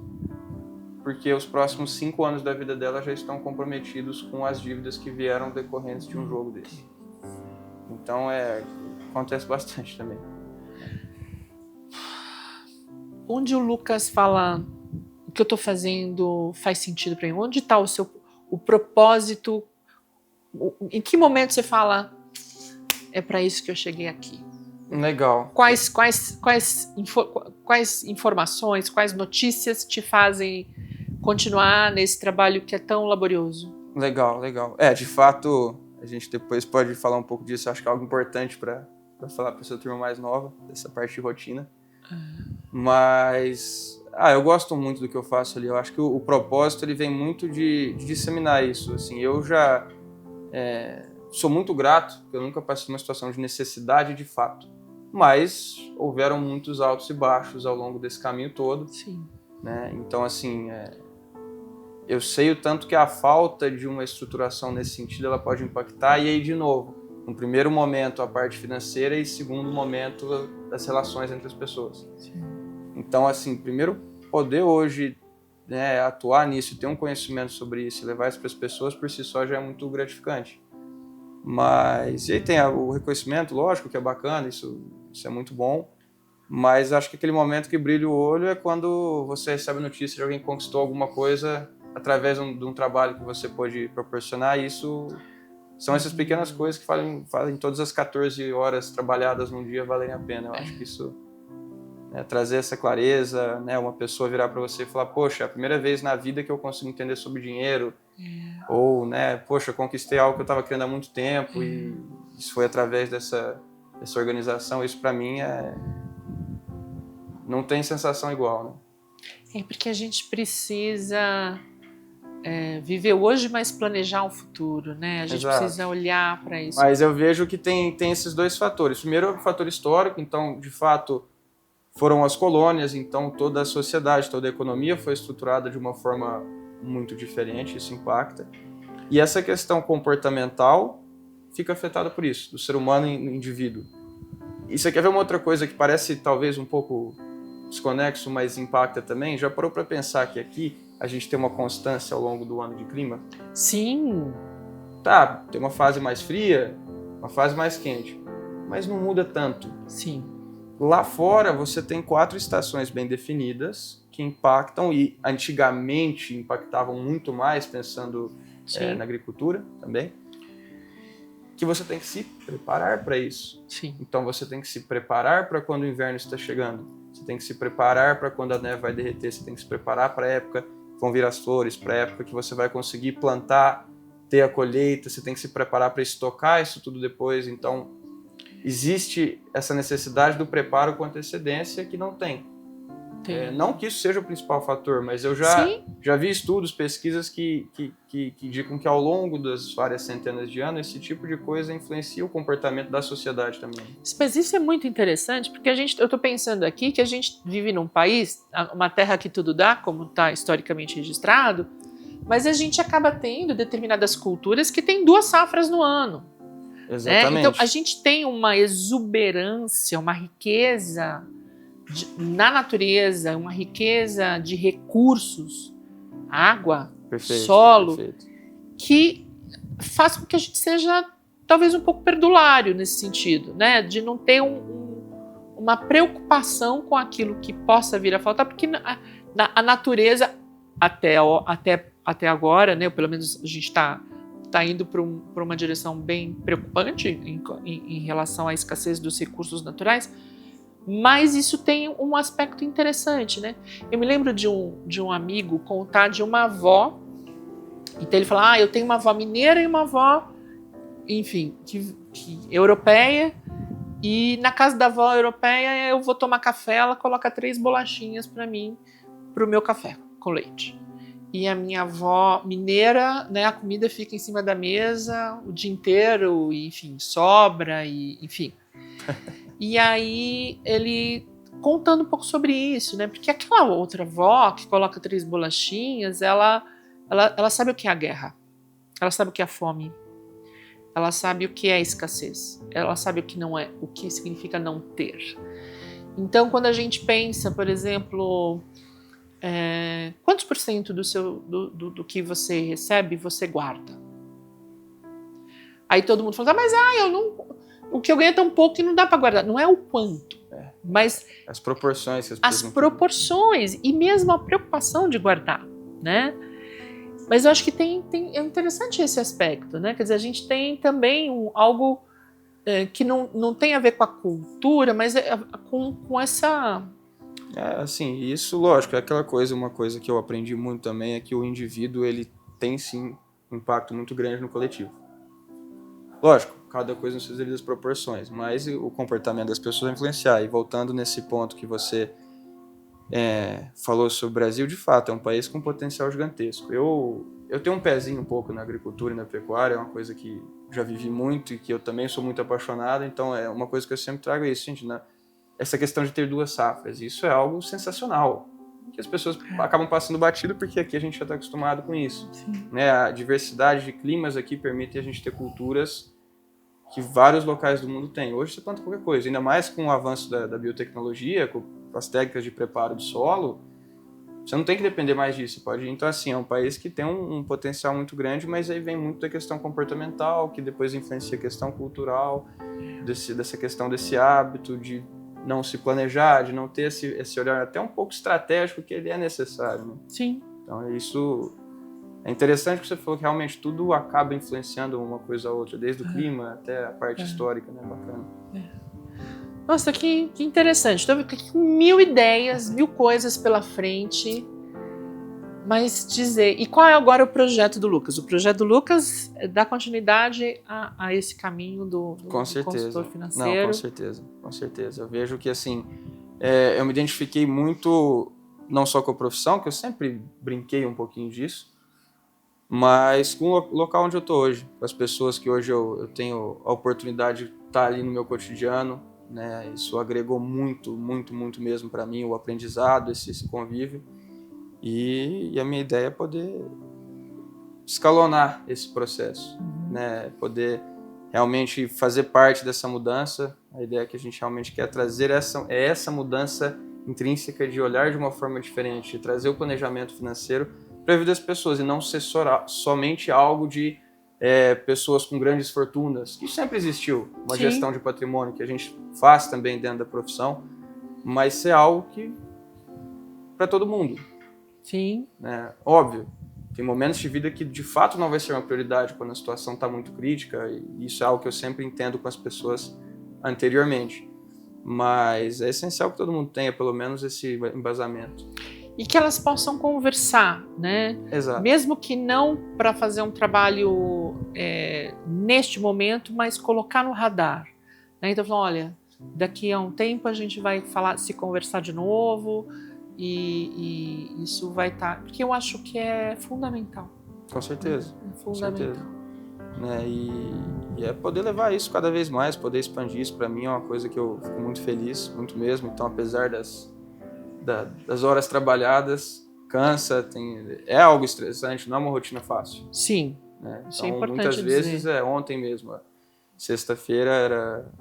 porque os próximos 5 anos da vida dela já estão comprometidos com as dívidas que vieram decorrentes de um jogo desse. Então, acontece bastante também. Onde o Lucas fala o que eu estou fazendo faz sentido para mim? Onde está o propósito? Em que momento você fala é para isso que eu cheguei aqui? Legal. Quais informações, quais notícias te fazem continuar nesse trabalho que é tão laborioso? Legal. De fato, a gente depois pode falar um pouco disso. Acho que é algo importante para falar para essa turma mais nova, dessa parte de rotina. Mas eu gosto muito do que eu faço ali. Eu acho que o propósito ele vem muito de disseminar isso. Assim, eu já sou muito grato, porque eu nunca passei uma situação de necessidade de fato. Mas houveram muitos altos e baixos ao longo desse caminho todo. Sim. Né? Então, assim, eu sei o tanto que a falta de uma estruturação nesse sentido ela pode impactar. E aí, de novo, no primeiro momento a parte financeira e segundo momento das relações entre as pessoas. Sim. Então, assim, primeiro poder hoje atuar nisso, ter um conhecimento sobre isso e levar isso para as pessoas por si só já é muito gratificante. Mas, e aí tem o reconhecimento, lógico que é bacana, isso é muito bom, mas acho que aquele momento que brilha o olho é quando você recebe notícia de alguém que conquistou alguma coisa através de um trabalho que você pôde proporcionar, e isso são essas pequenas coisas que fazem todas as 14 horas trabalhadas num dia valerem a pena. Eu acho que isso, trazer essa clareza, uma pessoa virar para você e falar, poxa, é a primeira vez na vida que eu consigo entender sobre dinheiro, ou, poxa, eu conquistei algo que eu estava querendo há muito tempo e isso foi através dessa organização. Isso para mim não tem sensação igual, né? Porque a gente precisa viver hoje, mas planejar o futuro, né? A gente precisa olhar para isso. Mas eu vejo que tem esses dois fatores. Primeiro é o fator histórico, então, de fato, foram as colônias, então toda a sociedade, toda a economia foi estruturada de uma forma muito diferente, isso impacta. E essa questão comportamental fica afetada por isso, do ser humano e indivíduo. E você quer ver uma outra coisa que parece talvez um pouco desconexo, mas impacta também? Já parou para pensar que aqui a gente tem uma constância ao longo do ano de clima? Sim. Tá, tem uma fase mais fria, uma fase mais quente, mas não muda tanto. Sim. Lá fora você tem 4 estações bem definidas que impactam, e antigamente impactavam muito mais, pensando na agricultura também, que você tem que se preparar para isso. Sim. Então você tem que se preparar para quando o inverno está chegando, você tem que se preparar para quando a neve vai derreter, você tem que se preparar para a época que vão vir as flores, para a época que você vai conseguir plantar, ter a colheita, você tem que se preparar para estocar isso tudo depois. Então existe essa necessidade do preparo com antecedência que não tem. Não que isso seja o principal fator, mas eu já vi estudos, pesquisas que indicam que ao longo das várias centenas de anos esse tipo de coisa influencia o comportamento da sociedade também. Mas isso é muito interessante, porque eu estou pensando aqui que a gente vive num país, uma terra que tudo dá, como está historicamente registrado, mas a gente acaba tendo determinadas culturas que têm 2 safras no ano. Exatamente. Então a gente tem uma exuberância, uma riqueza na natureza, uma riqueza de recursos, água, solo, que faz com que a gente seja talvez um pouco perdulário nesse sentido, né? De não ter uma preocupação com aquilo que possa vir a faltar, porque a natureza até agora, né? Pelo menos a gente está indo para uma direção bem preocupante em relação à escassez dos recursos naturais. Mas isso tem um aspecto interessante, né? Eu me lembro de um amigo contar de uma avó. Então ele fala, eu tenho uma avó mineira e uma avó, enfim, europeia. E na casa da avó europeia eu vou tomar café, ela coloca 3 bolachinhas para mim, para o meu café com leite. E a minha avó mineira, né, a comida fica em cima da mesa o dia inteiro, e, enfim, sobra, e enfim. E aí ele contando um pouco sobre isso, né? Porque aquela outra avó que coloca 3 bolachinhas, ela sabe o que é a guerra, ela sabe o que é a fome, ela sabe o que é a escassez, ela sabe o que não é, o que significa não ter. Então, quando a gente pensa, por exemplo, quantos por cento do que você recebe você guarda? Aí todo mundo fala, mas eu não... O que eu ganho é tão pouco que não dá para guardar. Não é o quanto, mas as proporções. As proporções e mesmo a preocupação de guardar, né? Mas eu acho que é interessante esse aspecto, né? Quer dizer, a gente tem também algo que não tem a ver com a cultura, mas com essa... assim, isso, lógico, é aquela coisa, uma coisa que eu aprendi muito também é que o indivíduo, ele tem sim um impacto muito grande no coletivo. Lógico, cada coisa nas suas devidas proporções, mas o comportamento das pessoas vai influenciar. E voltando nesse ponto que você falou sobre o Brasil, de fato, é um país com potencial gigantesco. Eu tenho um pezinho um pouco na agricultura e na pecuária, é uma coisa que já vivi muito e que eu também sou muito apaixonado, então é uma coisa que eu sempre trago isso, gente, né? Essa questão de ter 2 safras, isso é algo sensacional, que as pessoas acabam passando batido porque aqui a gente já está acostumado com isso. Né? A diversidade de climas aqui permite a gente ter culturas que vários locais do mundo têm. Hoje você planta qualquer coisa, ainda mais com o avanço da biotecnologia, com as técnicas de preparo do solo, você não tem que depender mais disso. Então, assim, é um país que tem um potencial muito grande, mas aí vem muito da questão comportamental, que depois influencia a questão cultural, dessa questão desse hábito de não se planejar, de não ter esse olhar até um pouco estratégico que ele é necessário. Né? Sim. Então, isso é interessante que você falou que realmente tudo acaba influenciando uma coisa a outra, desde o clima até a parte histórica, né? Bacana. Nossa, que interessante. Estou aqui com 1000 ideias, 1000 coisas pela frente. Mas dizer... E qual é agora o projeto do Lucas? O projeto do Lucas dá continuidade a esse caminho do consultor financeiro? Não, com certeza. Eu vejo que, assim, eu me identifiquei muito, não só com a profissão, que eu sempre brinquei um pouquinho disso, mas com o local onde eu estou hoje, com as pessoas que hoje eu tenho a oportunidade de estar ali no meu cotidiano, né? Isso agregou muito, muito, muito mesmo para mim, o aprendizado, esse convívio. E a minha ideia é poder escalonar esse processo, né? Poder realmente fazer parte dessa mudança. A ideia é que a gente realmente quer trazer essa mudança intrínseca de olhar de uma forma diferente, de trazer o planejamento financeiro para a vida das pessoas e não ser somente algo de pessoas com grandes fortunas, que sempre existiu, uma Sim. gestão de patrimônio que a gente faz também dentro da profissão, mas ser algo que para todo mundo. Sim. Né? Óbvio, tem momentos de vida que de fato não vai ser uma prioridade quando a situação está muito crítica, e isso é algo que eu sempre entendo com as pessoas anteriormente. Mas é essencial que todo mundo tenha pelo menos esse embasamento. E que elas possam conversar, né? Exato. Mesmo que não para fazer um trabalho neste momento, mas colocar no radar. Né? Então, falando, olha, daqui a um tempo a gente vai se conversar de novo e isso vai estar... Porque eu acho que é fundamental. Com certeza. É fundamental. Com certeza. Né? E é poder levar isso cada vez mais, poder expandir isso, para mim é uma coisa que eu fico muito feliz, muito mesmo. Então, apesar das horas trabalhadas, cansa, é algo estressante, não é uma rotina fácil. Sim, né? isso é Então, importante muitas vezes, dizer. ontem mesmo, sexta-feira era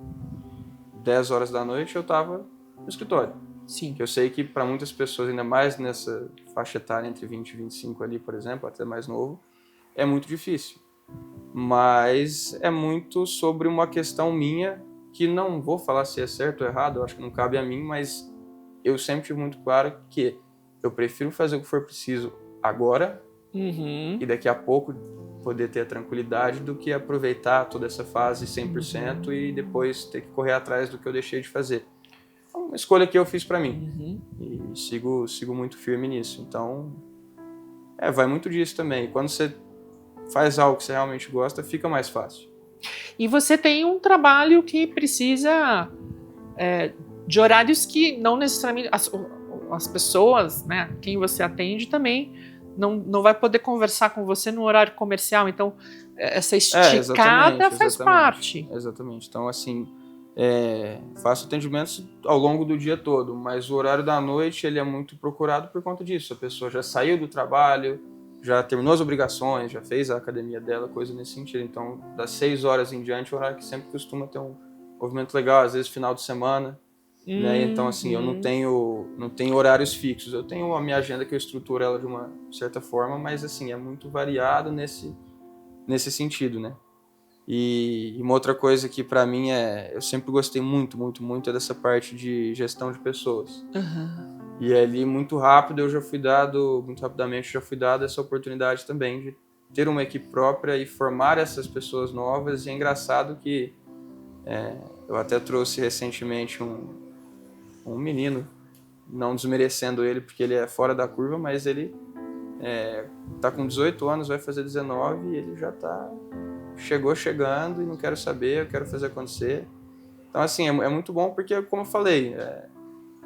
10 horas da noite, eu estava no escritório. Sim. Que eu sei que para muitas pessoas, ainda mais nessa faixa etária entre 20 e 25 ali, por exemplo, até mais novo, é muito difícil. Mas é muito sobre uma questão minha, que não vou falar se é certo ou errado, eu acho que não cabe a mim, mas eu sempre tive muito claro que eu prefiro fazer o que for preciso agora e daqui a pouco poder ter a tranquilidade do que aproveitar toda essa fase 100% e depois ter que correr atrás do que eu deixei de fazer. É uma escolha que eu fiz para mim e sigo muito firme nisso. Então, vai muito disso também. Quando você faz algo que você realmente gosta, fica mais fácil. E você tem um trabalho que precisa de horários que não necessariamente as pessoas, né, quem você atende também não vai poder conversar com você no horário comercial. Então, essa esticada faz parte. Exatamente. Então, assim, faço atendimentos ao longo do dia todo, mas o horário da noite ele é muito procurado por conta disso. A pessoa já saiu do trabalho, já terminou as obrigações, já fez a academia dela, coisa nesse sentido. Então, das 6 horas em diante, é o horário que sempre costuma ter um movimento legal, às vezes final de semana. Né? Então, assim, eu não tenho horários fixos. Eu tenho a minha agenda que eu estruturo ela de uma certa forma, mas, assim, é muito variado nesse sentido, né? E uma outra coisa que, para mim, eu sempre gostei muito, muito, muito é dessa parte de gestão de pessoas. E ali, muito rapidamente já fui dado essa oportunidade também de ter uma equipe própria e formar essas pessoas novas. E é engraçado que eu até trouxe recentemente um menino, não desmerecendo ele porque ele é fora da curva, mas ele tá com 18 anos, vai fazer 19 e ele já chegando e não quero saber, eu quero fazer acontecer. Então, assim, é muito bom porque, como eu falei,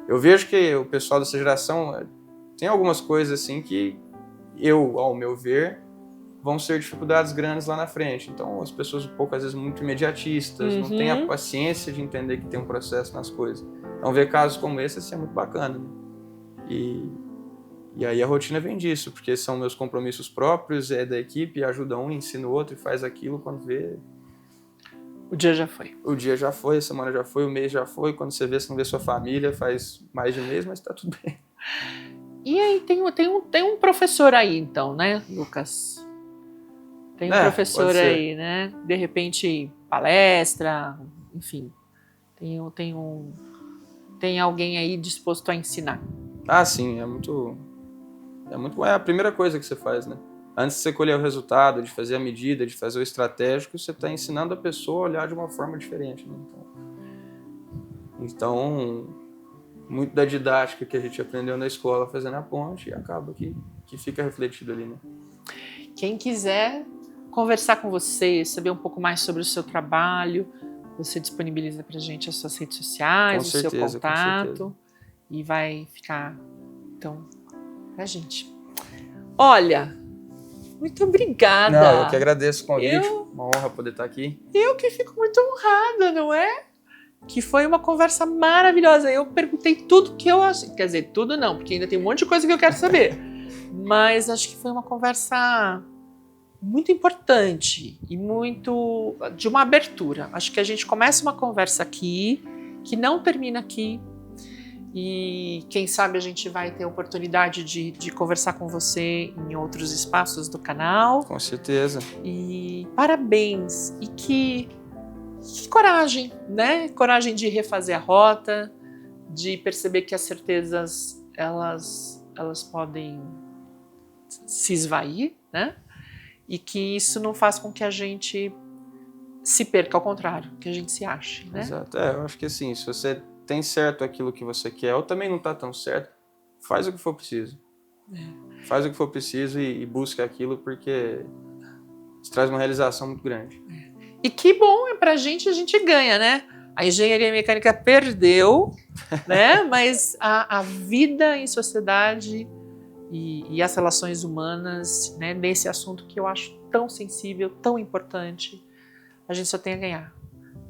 eu vejo que o pessoal dessa geração tem algumas coisas assim que ao meu ver, vão ser dificuldades grandes lá na frente. Então, as pessoas um pouco, às vezes, muito imediatistas, não têm a paciência de entender que tem um processo nas coisas. Então, ver casos como esse, assim, é muito bacana. Né? E aí a rotina vem disso, porque são meus compromissos próprios, da equipe, ajuda um, ensina o outro e faz aquilo quando vê. O dia já foi. O dia já foi, a semana já foi, o mês já foi. Quando você vê, você não vê sua família, faz mais de um mês, mas tá tudo bem. E aí tem um professor aí, então, né, Lucas? Tem um professor aí, né? De repente, palestra, enfim. Tem alguém aí disposto a ensinar. Ah, sim, é muito bom. É a primeira coisa que você faz, né? Antes de você colher o resultado, de fazer a medida, de fazer o estratégico, você está ensinando a pessoa a olhar de uma forma diferente. Né? Então, muito da didática que a gente aprendeu na escola fazendo a ponte, acaba que fica refletido ali. Né? Quem quiser conversar com você, saber um pouco mais sobre o seu trabalho, você disponibiliza pra gente as suas redes sociais, o seu contato, e vai ficar, então, pra gente. Olha, muito obrigada. Não, eu que agradeço o convite, uma honra poder estar aqui. Eu que fico muito honrada, não é? Que foi uma conversa maravilhosa. Eu perguntei tudo que eu achei, quer dizer, tudo não, porque ainda tem um monte de coisa que eu quero saber, mas acho que foi uma conversa muito importante e muito de uma abertura. Acho que a gente começa uma conversa aqui, que não termina aqui, E quem sabe a gente vai ter a oportunidade de conversar com você em outros espaços do canal. Com certeza. E parabéns. E que coragem, né? Coragem de refazer a rota, de perceber que as certezas elas podem se esvair, né? E que isso não faz com que a gente se perca, ao contrário, que a gente se ache, né? Exato. Eu acho que assim, se você tem certo aquilo que você quer, ou também não está tão certo, faz o que for preciso. Faz o que for preciso e busca aquilo, porque isso traz uma realização muito grande. E que bom, a gente ganha, né? A engenharia mecânica perdeu, né? Mas a vida em sociedade e as relações humanas, né? Nesse assunto que eu acho tão sensível, tão importante, a gente só tem a ganhar.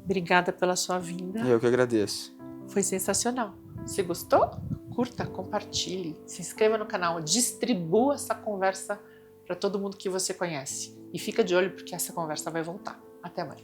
Obrigada pela sua vinda. Eu que agradeço. Foi sensacional. Se gostou? Curta, compartilhe, se inscreva no canal, distribua essa conversa para todo mundo que você conhece. E fica de olho porque essa conversa vai voltar. Até mais.